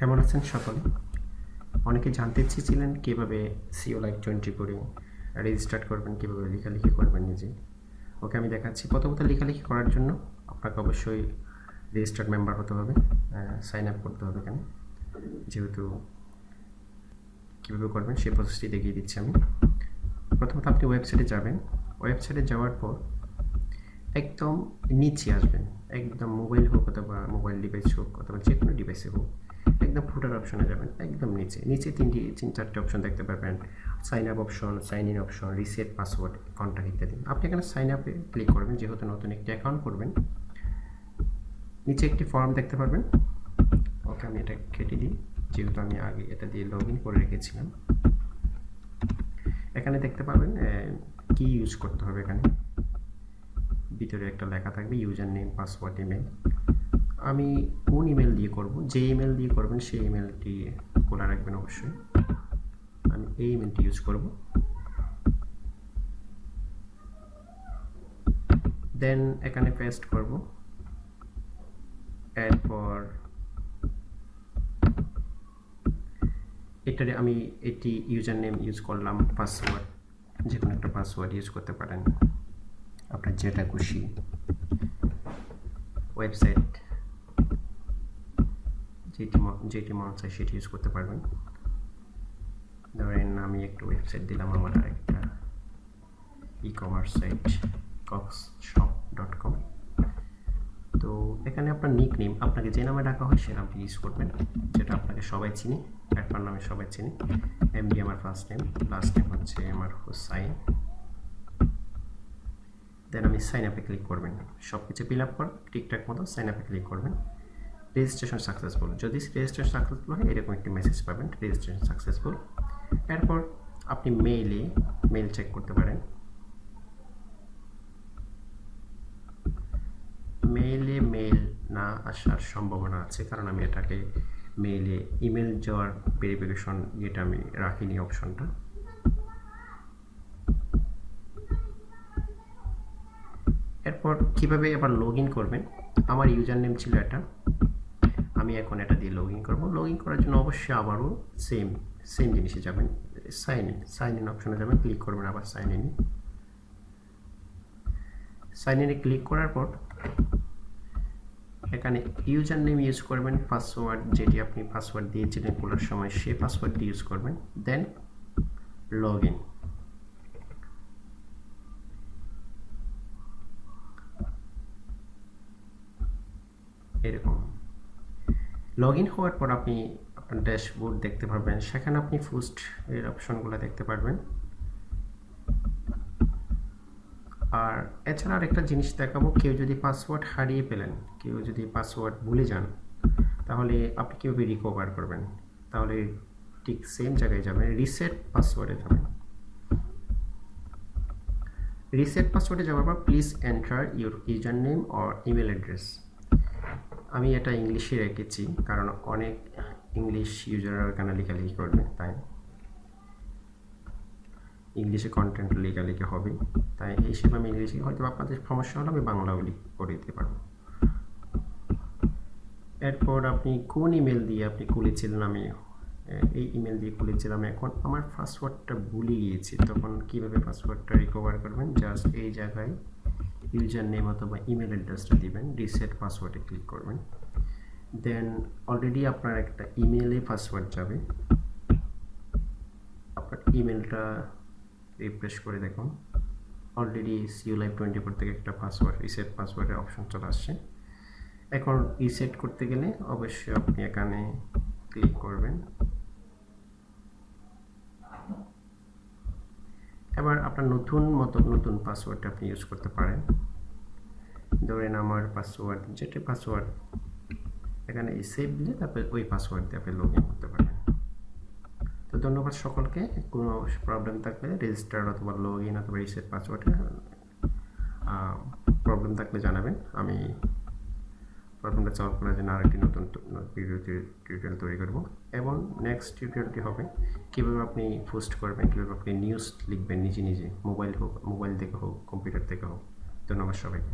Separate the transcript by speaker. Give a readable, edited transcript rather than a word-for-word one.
Speaker 1: কেমন আছেন সকলে? অনেকে জানতে চেয়েছিলেন কীভাবে সিও লাইভ 20 করে রেজিস্টার করবেন, কীভাবে লেখালেখি করবেন নিজে। ওকে আমি দেখাচ্ছি। প্রথমত লেখালেখি করার জন্য আপনাকে অবশ্যই রেজিস্টার্ড মেম্বার হতে হবে, সাইন আপ করতে হবে। এখানে যেহেতু কীভাবে করবেন সেই প্রসেসটি দেখিয়ে দিচ্ছি আমি। প্রথমত আপনি ওয়েবসাইটে যাবেন। ওয়েবসাইটে যাওয়ার পর একদম নিচে আসবেন, একদম মোবাইল হোক অথবা মোবাইল ডিভাইস হোক অথবা যে কোনো ডিভাইসে হোক, একদম ফুটার অপশনে যাবেন। একদম নিচে তিন চারটে অপশন দেখতে পাবেন। Sign up option, sign in option, reset password, contact ইত্যাদি। আপনি এখানে সাইন আপে ক্লিক করবেন, যেহেতু নতুন একটি অ্যাকাউন্ট করবেন। নিচে একটি ফর্ম দেখতে পারবেন। ওকে আমি এটা কেটে দিই, যেহেতু আমি আগে এটা দিয়ে লগ ইন করে রেখেছিলাম। এখানে দেখতে পাবেন কি ইউজ করতে হবে। এখানে ভিতরে একটা লেখা থাকবে ইউজার নেম, পাসওয়ার্ড, ইমেল। আমি কোন ইমেল দিয়ে করব, যে ইমেল দিয়ে করবেন সেই ইমেলটি খোলা রাখবেন অবশ্যই। আমি এই ইমেলটি ইউজ করব। দেন এখানে পেস্ট করব। এরপর এটারে আমি এটি ইউজার নেম ইউজ করলাম, পাসওয়ার্ড যে কোনো একটা পাসওয়ার্ড ইউজ করতে পারেন আপনার যেটা খুশি। ওয়েবসাইট যেটি মন চাই সেটি ইউজ করতে পারবেন। ধরেন আমি একটু ওয়েবসাইট দিলাম, আমার আরেকটা ই-কমার্স সাইট coxshop.com। তো এখানে আপনার নিক নেম, আপনাকে যে নামে ডাকা হয় সে নামটি ইউজ করবেন, যেটা আপনাকে সবাই চিনি, আপনার নামে সবাই চিনি। এমডি আমার ফার্স্ট নেম, লাস্ট নেম হচ্ছে আমার হুসাইন। দেন আমি সাইন আপে ক্লিক করবেন। সব কিছু ফিল আপ করে ঠিকঠাক মতো সাইন আপে ক্লিক করবেন। রেজিস্ট্রেশন সাকসেসফুল, যদি রেজিস্ট্রেশন সাকসেসফুল হয় এরকম একটি মেসেজ পাবেন, রেজিস্ট্রেশন সাকসেসফুল। এরপর আপনি মেল চেক করতে পারেন। মেল না আসার সম্ভাবনা আছে, কারণ আমি এটাকে মেইলে ইমেল যাওয়ার ভেরিফিকেশন যেটা আমি রাখিনি অপশনটা। এরপর কিভাবে আবার লগ ইন করবেন, আমার ইউজার নেম ছিল এটা, আমি এখন এটা দিয়ে লগ ইন করবো। লগ ইন করার জন্য অবশ্যই আবারও সেম জিনিসে যাবেন, সাইন ইন অপশনে যাবেন, ক্লিক করবেন আবার সাইন ইনে ক্লিক করার পর এখানে ইউজার নেম ইউজ করবেন, পাসওয়ার্ড যেটি আপনি পাসওয়ার্ড দিয়েছিলেন খোলার সময় সেই পাসওয়ার্ডটি ইউজ করবেন। দেন লগ ইন। এরকম লগ ইন হওয়ার পর আপনি আপনার ড্যাশবোর্ড দেখতে পারবেন, সেখানে আপনি পোস্ট এর অপশনগুলো দেখতে পারবেন। আর এছাড়া আরেকটা জিনিস দেখাবো, কেউ যদি পাসওয়ার্ড হারিয়ে ফেলেন, কেউ যদি পাসওয়ার্ড ভুলে যান, তাহলে আপনি কীভাবে রিকভার করবেন। তাহলে ঠিক সেম জায়গায় যাবেন, রিসেট পাসওয়ার্ডে যাবেন। রিসেট পাসওয়ার্ডে যাওয়ার পর please enter your user name or email address. আমি এটা ইংলিশে রেখেছি, কারণ অনেক ইংলিশ ইউজাররা এখানে লেখালেখি করবে, তাই ইংলিশে কন্টেন্ট লেখালেখি হবে, তাই এই হিসেবে আমি ইংলিশে, হয়তো আপনাদের সমস্যা হলে আমি বাংলাও করে দিতে পারবো। এরপর আপনি কোন ইমেল দিয়ে আপনি খুলেছিলেন, আমি এই ইমেল দিয়ে খুলেছিলাম, এখন আমার পাসওয়ার্ডটা ভুলে গিয়েছি, তখন কিভাবে পাসওয়ার্ডটা রিকভার করবেন, জাস্ট এই জায়গায় ইউজার নেম অথবা ইমেল অ্যাড্রেসটা দিবেন, রিসেট পাসওয়ার্ডে ক্লিক করবেন। দেন অলরেডি আপনার একটা ইমেলে পাসওয়ার্ড যাবে, আপনার ইমেলটা রিফ্রেশ করে দেখুন, অলরেডি সিও লাইভ 24 থেকে একটা পাসওয়ার্ড, রিসেট পাসওয়ার্ডের অপশন চলে আসছে। এখন রিসেট করতে গেলে অবশ্যই আপনি এখানে ক্লিক করবেন। এবার আপনার নতুন পাসওয়ার্ডটা আপনি ইউজ করতে পারেন। ধরেন আমার পাসওয়ার্ড যেটা পাসওয়ার্ড এখানে সেভ দিলে তারপরে ওই পাসওয়ার্ড দিয়ে আপনি লগ ইন করতে পারবেন। তো ধন্যবাদ সকলকে। কোনো প্রবলেম থাকলে রেজিস্টার অথবা লগ ইন অথবা রিসেট পাসওয়ার্ডে প্রবলেম থাকলে জানাবেন, আমি প্রবলেমটা সলভ করার জন্য আরেকটি নতুন টিউটোরিয়াল তৈরি করব। এবং নেক্সট টিউটোরিয়ালটি হবে কীভাবে আপনি পোস্ট করবেন, কীভাবে আপনি নিউজ লিখবেন নিজে মোবাইল থেকে হোক কম্পিউটার থেকে হোক। ধন্যবাদ সবাইকে।